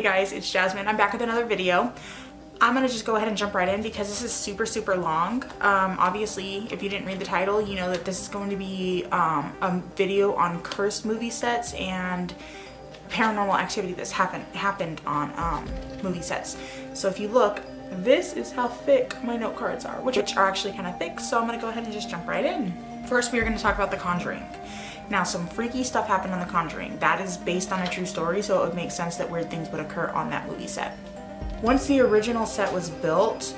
guys, it's Jasmine. I'm back with another video. I'm gonna just go ahead and jump right in because this is super long. Obviously, if you didn't read the title, you know that this is going to be a video on cursed movie sets and paranormal activity that's happened on movie sets. So if you look, this is how thick my note cards are, which are actually kind of thick. So I'm gonna go ahead and just jump right in. First, we are going to talk about The Conjuring. Now, some freaky stuff happened on The Conjuring. That is based on a true story, so it would make sense that weird things would occur on that movie set. Once the original set was built,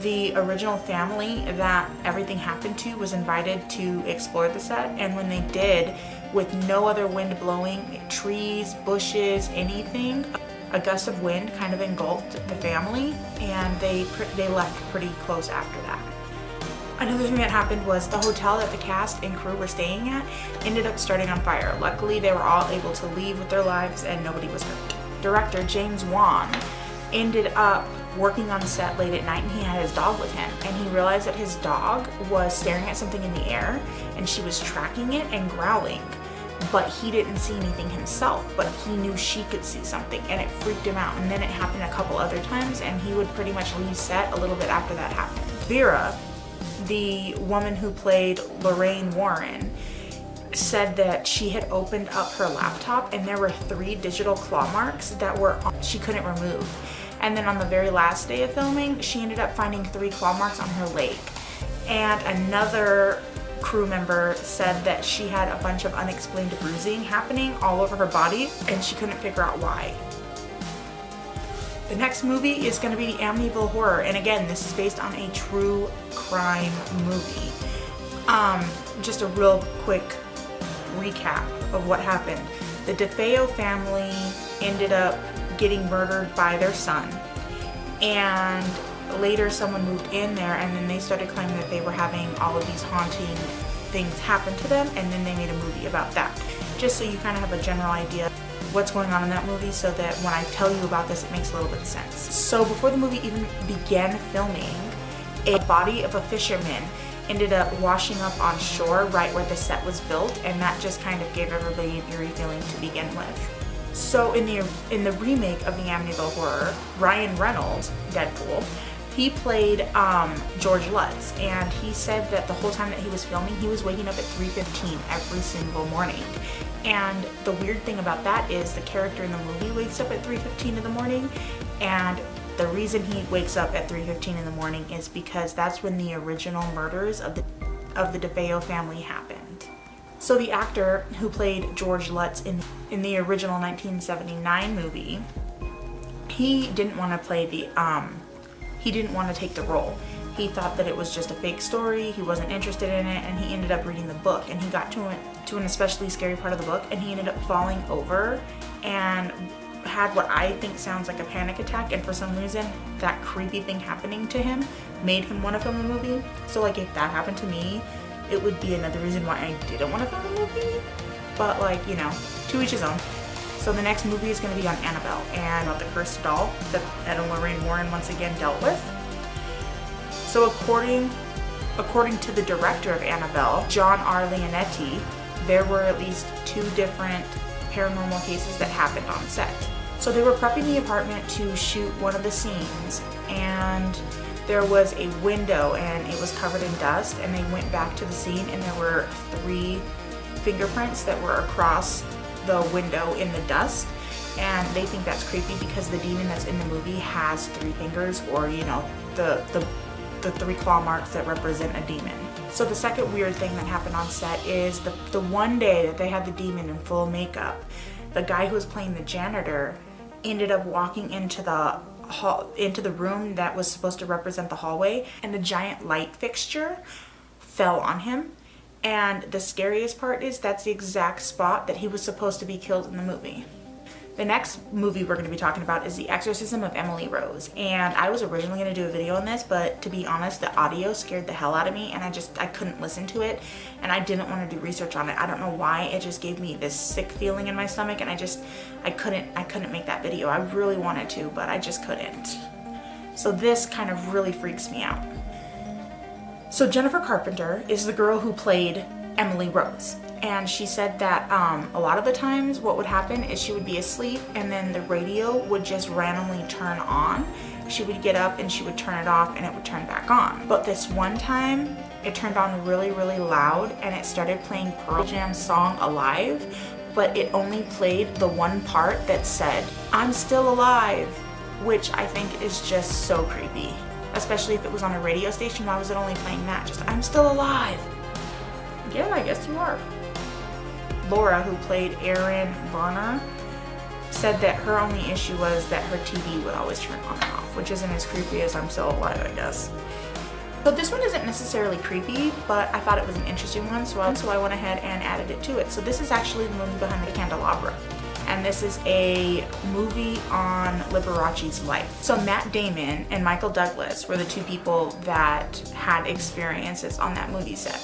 the original family that everything happened to was invited to explore the set, and when they did, with no other wind blowing, trees, bushes, anything, a gust of wind kind of engulfed the family, and they left pretty close after that. Another thing that happened was the hotel that the cast and crew were staying at ended up starting on fire. Luckily, they were all able to leave with their lives and nobody was hurt. Director James Wan ended up working on the set late at night, and he had his dog with him, and he realized that his dog was staring at something in the air and she was tracking it and growling, but he didn't see anything himself, but he knew she could see something, and it freaked him out. And then it happened a couple other times, and he would pretty much leave set a little bit after that happened. Vera, the woman who played Lorraine Warren, said that she had opened up her laptop and there were 3 digital claw marks that she couldn't remove. And then on the very last day of filming, she ended up finding 3 claw marks on her leg. And another crew member said that she had a bunch of unexplained bruising happening all over her body and she couldn't figure out why. The next movie is going to be the Amityville Horror, and again, this is based on a true crime movie. Just a real quick recap of what happened. The DeFeo family ended up getting murdered by their son, and later someone moved in there, and then they started claiming that they were having all of these haunting things happen to them, and then they made a movie about that. Just so you kind of have a general idea what's going on in that movie, so that when I tell you about this, it makes a little bit of sense. So before the movie even began filming, a body of a fisherman ended up washing up on shore right where the set was built, and that just kind of gave everybody an eerie feeling to begin with. So in the remake of the Amityville Horror, Ryan Reynolds, Deadpool, he played George Lutz, and he said that the whole time that he was filming, he was waking up at 3:15 every single morning. And the weird thing about that is the character in the movie wakes up at 3:15 in the morning, and the reason he wakes up at 3:15 in the morning is because that's when the original murders of the DeFeo family happened. So the actor who played George Lutz in the original 1979 movie, he didn't want to play he didn't want to take the role. He thought that it was just a fake story, he wasn't interested in it, and he ended up reading the book, and he got to an especially scary part of the book, and he ended up falling over and had what I think sounds like a panic attack, and for some reason that creepy thing happening to him made him want to film a movie. So like, if that happened to me, it would be another reason why I didn't want to film a movie. But like, you know, to each his own. So the next movie is going to be on Annabelle and about the cursed doll that Ed and Lorraine Warren once again dealt with. So according to the director of Annabelle, John R. Leonetti, there were at least 2 different paranormal cases that happened on set. So they were prepping the apartment to shoot one of the scenes, and there was a window and it was covered in dust, and they went back to the scene and there were 3 fingerprints that were across the window in the dust, and they think that's creepy because the demon that's in the movie has 3 fingers, or you know, the 3 claw marks that represent a demon. So the second weird thing that happened on set is the one day that they had the demon in full makeup, the guy who was playing the janitor ended up walking into the room that was supposed to represent the hallway, and a giant light fixture fell on him. And the scariest part is that's the exact spot that he was supposed to be killed in the movie. The next movie we're going to be talking about is The Exorcism of Emily Rose, and I was originally going to do a video on this, but to be honest, the audio scared the hell out of me, and I couldn't listen to it, and I didn't want to do research on it. I don't know why, it just gave me this sick feeling in my stomach, and I couldn't make that video. I really wanted to, but I just couldn't. So this kind of really freaks me out. So Jennifer Carpenter is the girl who played Emily Rose. And she said that a lot of the times what would happen is she would be asleep and then the radio would just randomly turn on. She would get up and she would turn it off and it would turn back on. But this one time it turned on really, really loud and it started playing Pearl Jam's song Alive, but it only played the one part that said, "I'm still alive," which I think is just so creepy. Especially if it was on a radio station, why was it only playing that? Just, "I'm still alive." Yeah, I guess you are. Laura, who played Erin Berner, said that her only issue was that her TV would always turn on and off, which isn't as creepy as "I'm still alive," I guess. So this one isn't necessarily creepy, but I thought it was an interesting one, so I went ahead and added it to it. So this is actually the movie behind the candelabra. And this is a movie on Liberace's life. So Matt Damon and Michael Douglas were the two people that had experiences on that movie set.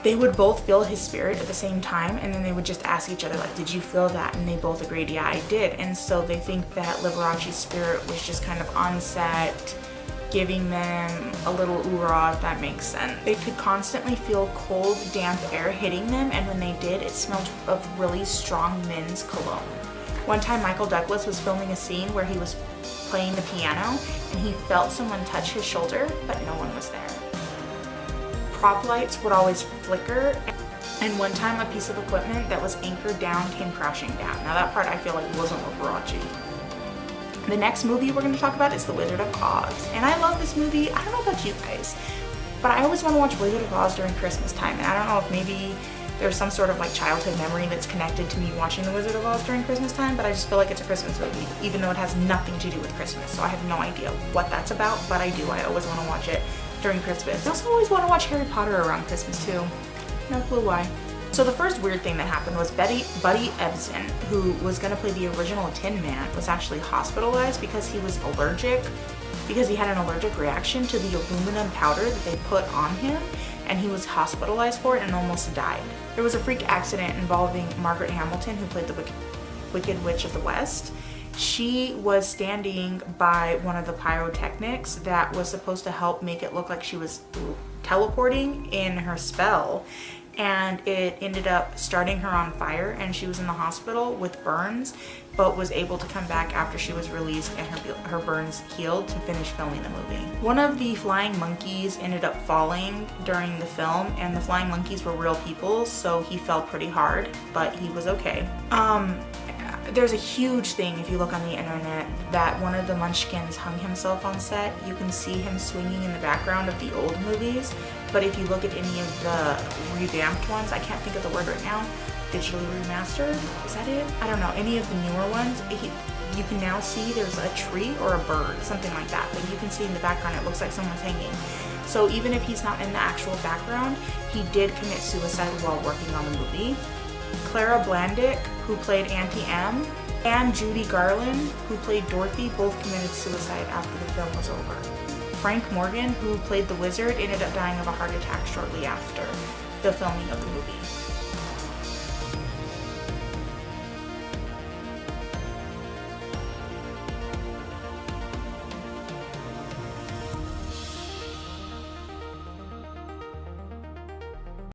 They would both feel his spirit at the same time, and then they would just ask each other, like, "Did you feel that?" And they both agreed, "Yeah, I did." And so they think that Liberace's spirit was just kind of on set, giving them a little oorah, if that makes sense. They could constantly feel cold, damp air hitting them, and when they did, it smelled of really strong men's cologne. One time Michael Douglas was filming a scene where he was playing the piano and he felt someone touch his shoulder, but no one was there. Prop lights would always flicker, and one time a piece of equipment that was anchored down came crashing down. Now that part I feel like wasn't Liberace. The next movie we're going to talk about is The Wizard of Oz. And I love this movie. I don't know about you guys, but I always want to watch Wizard of Oz during Christmas time. And I don't know if maybe there's some sort of like childhood memory that's connected to me watching The Wizard of Oz during Christmas time, but I just feel like it's a Christmas movie, even though it has nothing to do with Christmas. So I have no idea what that's about, but I do. I always want to watch it during Christmas. I also always want to watch Harry Potter around Christmas too. No clue why. So the first weird thing that happened was Buddy Ebsen, who was going to play the original Tin Man, was actually hospitalized because he was allergic, because he had an allergic reaction to the aluminum powder that they put on him, and he was hospitalized for it and almost died. There was a freak accident involving Margaret Hamilton, who played the Wicked Witch of the West. She was standing by one of the pyrotechnics that was supposed to help make it look like she was teleporting in her spell, and it ended up starting her on fire, and she was in the hospital with burns, but was able to come back after she was released and her burns healed to finish filming the movie. One of the flying monkeys ended up falling during the film, and the flying monkeys were real people, so he fell pretty hard, but he was okay. There's a huge thing, if you look on the internet, that one of the Munchkins hung himself on set. You can see him swinging in the background of the old movies, but if you look at any of the revamped ones, I can't think of the word right now, digitally remastered, is that it? I don't know, any of the newer ones, you can now see there's a tree or a bird, something like that, but you can see in the background it looks like someone's hanging. So even if he's not in the actual background, he did commit suicide while working on the movie. Clara Blandick, who played Auntie M, and Judy Garland, who played Dorothy, both committed suicide after the film was over. Frank Morgan, who played the wizard, ended up dying of a heart attack shortly after the filming of the movie.